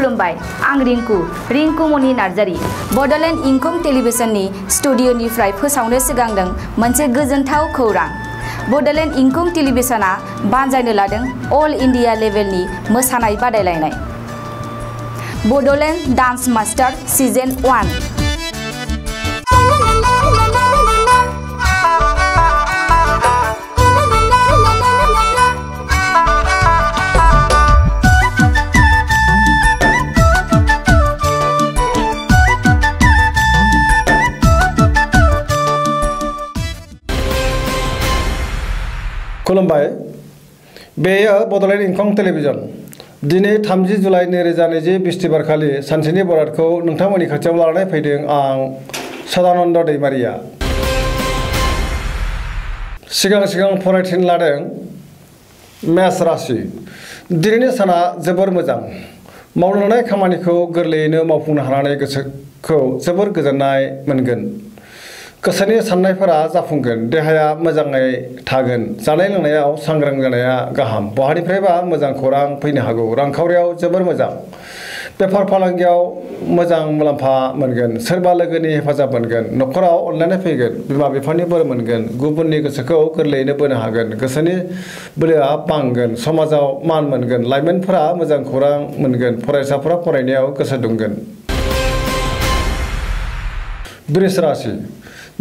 खुलुमबाय आं रिंकुमनि नार्जारी बडलेण्ड इंखं टेलिभिजननि स्टुडिअनिफ्राय फोसावनो सिगांदों मोनसे गोजोनथाव खौरां। बडलेण्ड इंखं टेलिभिजना बानजायनो लादों अल इंडिया लेभेलनि मोसानाय बादायलायनाय बडलेण्ड डांस मास्टार सीजन 1। खुलुमबाय बेयो बडलेण्ड इंखं टेलिभिजन दिनै 30 जुलाइ 2020 बिस्तिबार खालि सानसेनि बरादखौ नोंथांमोननि खाथियाव लानानै फैदों आं सदानन्द दैमारिया। सिगां फरायथिन लादों मेष राशि। दिनैनि साना जोबोर मोजां। मावनो लानाय खामानिखौ गोरलैयैनो मावफुंनो हानानै गोसोखौ जोबोर गोजोननाय मोनगोन। गोसोनि साननायफोरा जाफुंगोन। देहाया मोजाङै थागोन। जानाय लोंनायाव सांग्रां जानाया गाहाम। बहानिफ्रायबा मोजां खौरां फैनो हागौ। रांखावरियाव जोबोर मोजां। बेफार फालांगियाव मोजां मुलाम्फा मोनगोन। सोरबा लोगोनि हेफाजाब मोनगोन। न'खराव अनलायनाय फैगोन। बिमा बिफानि बोर मोनगोन। गुबुननि गोसोखौ गोरलैयैनो बोनो हागोन। गोसोनि बोलोआ बांगोन। समाजाव मान मोनगोन। लाइमोनफोरा मोजां खौरां मोनगोन। फरायसाफोरा फरायनायाव गोसो दुंगोन। वृष राशि।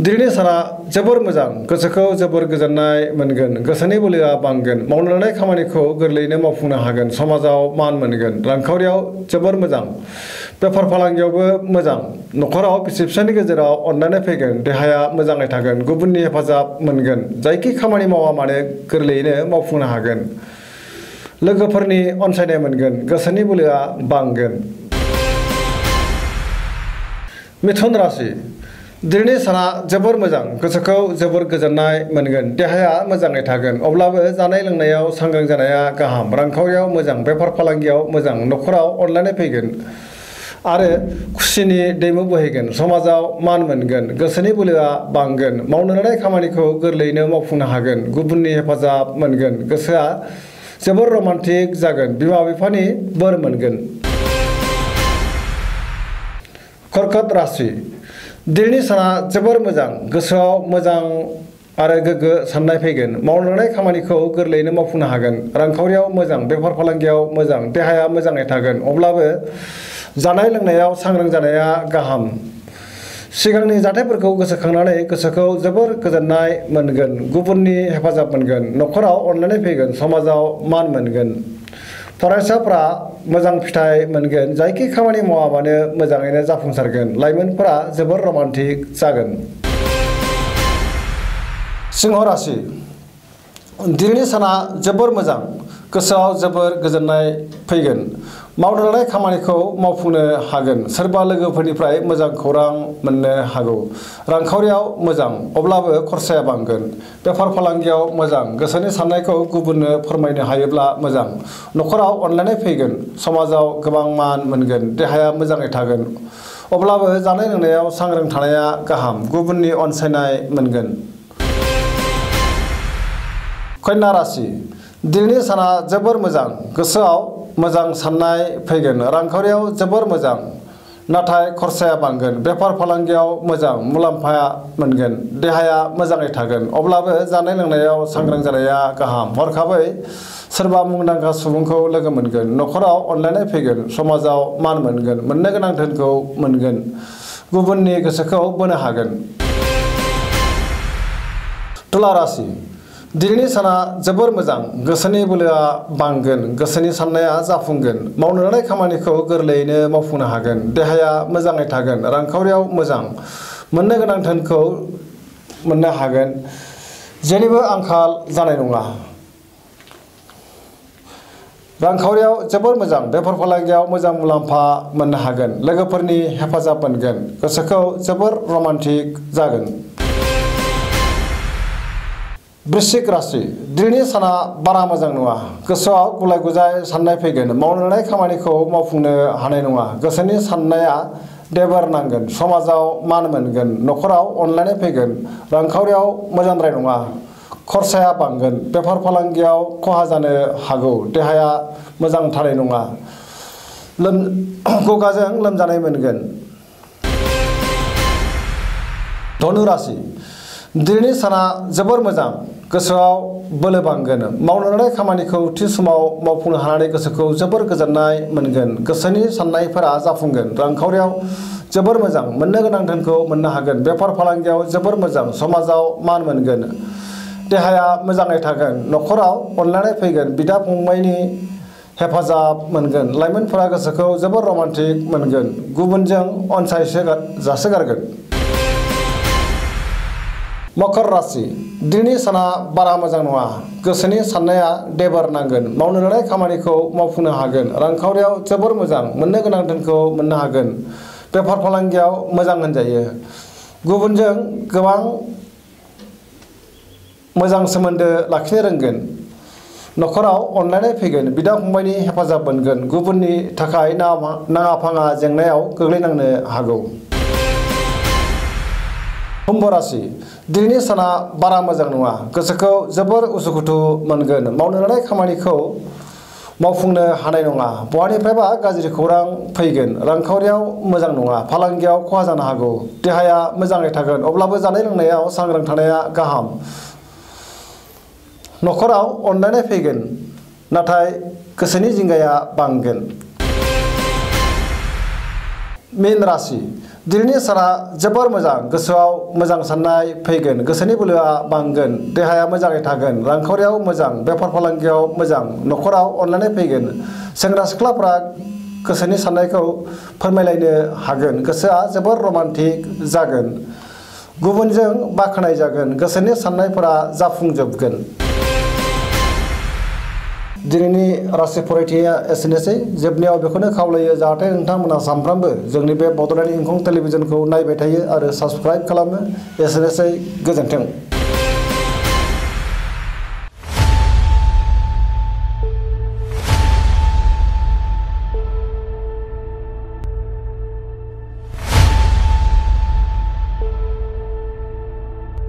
दिनैनि साना जोबोर मोजां। गोसोखौ जोबोर गोजोननाय मोनगोन। गोसोनि बोलोआ बांगोन। मावनो लानाय खामानिखौ गोरलैयैनो मावफुंनो हागोन। समाजाव मान मोनगोन। रांखावरियाव जोबोर मोजां। बेफार फालांगियावबो मोजां। न'खराव बिसि फिसायनि गेजेराव अनलायनाय फैगोन। देहाया मोजाङै थागोन। गुबुननि हेफाजाब मोनगोन। जायखि खामानि मावा मानो गोरलैयैनो मावफुंनो हागोन। लोगोफोरनि अनसायनाय मोनगोन। गोसोनि बोलोआ बांगोन। मिथुन राशि। दिनैनि साना जोबोर मोजां। गोसोखौ जोबोर गोजोननाय मोनगोन। देहाया मोजाङै थागोन। अब्लाबो जानाय लोंनायाव सांग्रां जानाया गाहाम। रांखावरियाव मोजां। बेफार फालांगियाव मोजां। न'खराव अनलायनाय फैगोन आरो खुसिनि दैमु बोहैगोन। समाजाव मान मोनगोन। गोसोनि बोलोआ बांगोन। मावनो लानाय खामानिखौ गोरलैयैनो मावफुंनो हागोन। गुबुननि हेफाजाब मोनगोन। गोसोआ जोबोर रमान्टिक जागोन। बिमा बिफानि बोर मोनगोन। कर्कट राशि। दिनैनि साना जोबोर मोजां। गोसोआव मोजां आरो गोग्गो साननाय फैगोन। मावनो लानाय खामानिखौ गोरलैयैनो मावफुंनो हागोन। रांखावरियाव मोजां। बेफार फालांगियाव मोजां। देहाया मोजाङै थागोन। अब्लाबो जानाय लोंनायाव सांग्रां जानाया गाहाम। सिगांनि जाथायफोरखौ गोसोखांनानै गोसोखौ जोबोर गोजोननाय मोनगोन। गुबुननि हेफाजाब मोनगोन। न'खराव अनलायनाय फैगोन। समाजाव मान मोनगोन। फरायसाफ्रा मोजां फिथाइ मोनगोन। जायखि खामानि मावाबानो मोजाङैनो जाफुंसारगोन। लाइमोनफोरा जोबोर रमान्टिक जागोन। सिंह राशि। दिनैनि साना जोबोर मोजां। गोसोआव जोबोर गोजोननाय फैगोन। मावनो लानाय खामानिखौ मावफुंनो हागोन। सोरबा लोगोफोरनिफ्राय मोजां खौरां मोननो हागौ। रांखावरियाव मोजां। अब्लाबो खरसाया बांगोन। बेफार फालांगियाव मोजां। गोसोनि साननायखौ गुबुननो फोरमायनो हायोब्ला मोजां। न'खराव अनलायनाय फैगोन। समाजाव गोबां मान मोनगोन। देहाया मोजाङै थागोन। अब्लाबो जानाय लोंनायाव सांग्रां थानाया गाहाम। गुबुननि अनसायनाय मोनगोन। कन्या राशि। दिनैनि साना जोबोर मोजां। गोसोआव मोजां साननाय फैगोन। रांखावरियाव जोबोर मोजां नाथाय खरसाया बांगोन। बेफार फालांगियाव मोजां मुलाम्फा मोनगोन। देहाया मोजाङै थागोन। अब्लाबो जानाय लोंनायाव सांग्रां जानाया गाहाम। हरखाबै सोरबा मुंदांखा सुबुंखौ लोगो मोनगोन। न'खराव अनलायनाय फैगोन। समाजाव मान मोनगोन। मोननो गोनां धोनखौ मोनगोन। गुबुननि गोसोखौ बोनो हागोन। तुला राशि। दिनैनि साना जोबोर मोजां। गोसोनि बोलोआ बांगोन। गोसोनि साननाया जाफुंगोन। मावनो लानाय खामानिखौ गोरलैयैनो मावफुंनो हागोन। देहाया मोजाङै थागोन। रांखावरियाव मोजां। मोननो गोनां धोनखौ मोननो हागोन। जेनिबो आंखाल जानाय नङा। रांखावरियाव जोबोर मोजां। बेफार फालांगियाव मोजां मुलाम्फा मोननो हागोन। लोगोफोरनि हेफाजाब मोनगोन। गोसोखौ जोबोर रमान्टिक जागोन। वृश्चिक राशि। दिनैनि साना बारा मोजां नङा। गोसोआव गुलाय गुजाय साननाय फैगोन। मावनो लानाय खामानिखौ मावफुंनो हानाय नङा। गोसोनि साननाया देबार नांगोन। समाजाव मान मोनगोन। न'खराव अनलायनाय फैगोन। रांखावरियाव मोजांद्राय नङा। खरसाया बांगोन। बेफार फालांगियाव खहा जानो हागौ। देहाया मोजां थानाय नङा। गगाजों लोमजानाय मोनगोन। धनु राशि दिनैनि साना जोबोर मोजां, गोसोआव बोलो बांगोन। मावनो लानाय खामानिखौ थि समाव मावफुंनो हानानै गोसोखौ जोबोर गोजोननाय मोनगोन। गोसोनि साननायफोरा जाफुंगोन। रांखावरियाव जोबोर मोजां, मोननो गोनां धोनखौ मोननो हागोन। बेफार फालांगियाव जोबोर मोजां, समाजाव मान मोनगोन। देहाया मोजाङै थागोन। न'खराव अनलायनाय फैगोन। बिदा फंबायनि हेफाजाब मोनगोन। लाइमोनफोरा गोसोखौ जोबोर रमान्टिक मोनगोन। गुबुनजों अनसाय जासोगारगोन। मकर राशि दिनैनि साना बारा मोजां नङा। गोसोनि साननाया देबार नांगोन। मावनो लानाय खामानिखौ मावफुंनो हागोन। रांखावरियाव जोबोर मोजां, मोननो गोनां धोनखौ मोननो हागोन। बेफार फालांगियाव मोजां होनजायो। गुबुनजों गोबां मोजां सोमोन्दो लाखिनो रोंगोन। न'खराव अनलायनाय फैगोन। बिदा फंबायनि हेफाजाब मोनगोन। गुबुननि थाखाय नाङा फाङा जेंनायाव गोग्लैनांनो हागौ। कुम्भ राशि दिनैनि साना बारा मोजां नङा। गोसोखौ जोबोर उसुखुथु मोनगोन। मावनो लानाय खामानिखौ मावफुंनो हानाय नङा। बहानिफ्रायबा गाज्रि खौरां फैगोन। रांखावरियाव मोजां नङा। फालांगियाव खहा जानो हागौ। देहाया मोजाङै थागोन, अब्लाबो जानाय लोंनायाव सांग्रां थानाया गाहाम। न'खराव अनलायनाय फैगोन, नाथाय गोसोनि जिंगाया बांगोन। मीन राशि दिनैनि साना जोबोर मोजां। गोसोआव मोजां साननाय फैगोन। गोसोनि बोलोआ बांगोन। देहाया मोजाङै थागोन। रांखावरियाव मोजां। बेफार फालांगियाव मोजां। न'खराव अनलायनाय फैगोन। सेंग्रा सिख्लाफ्रा गोसोनि साननायखौ फोरमायलायनो हागोन। गोसोआ जोबोर रमान्टिक जागोन। गुबुनजों बाख्नाय जागोन। गोसोनि साननायफोरा जाफुंजोबगोन। दिनैनि राशि फरायथिया एसेनोसै। जोबनायाव बेखौनो खावलायो जाहाथे नोंथांमोना सानफ्रामबो जोंनि बे बड'लेण्ड इंखं टेलिभिजनखौ नायबाय थायो आरो साबस्क्राइब खालामो। एसेनोसै, गोजोन्थों।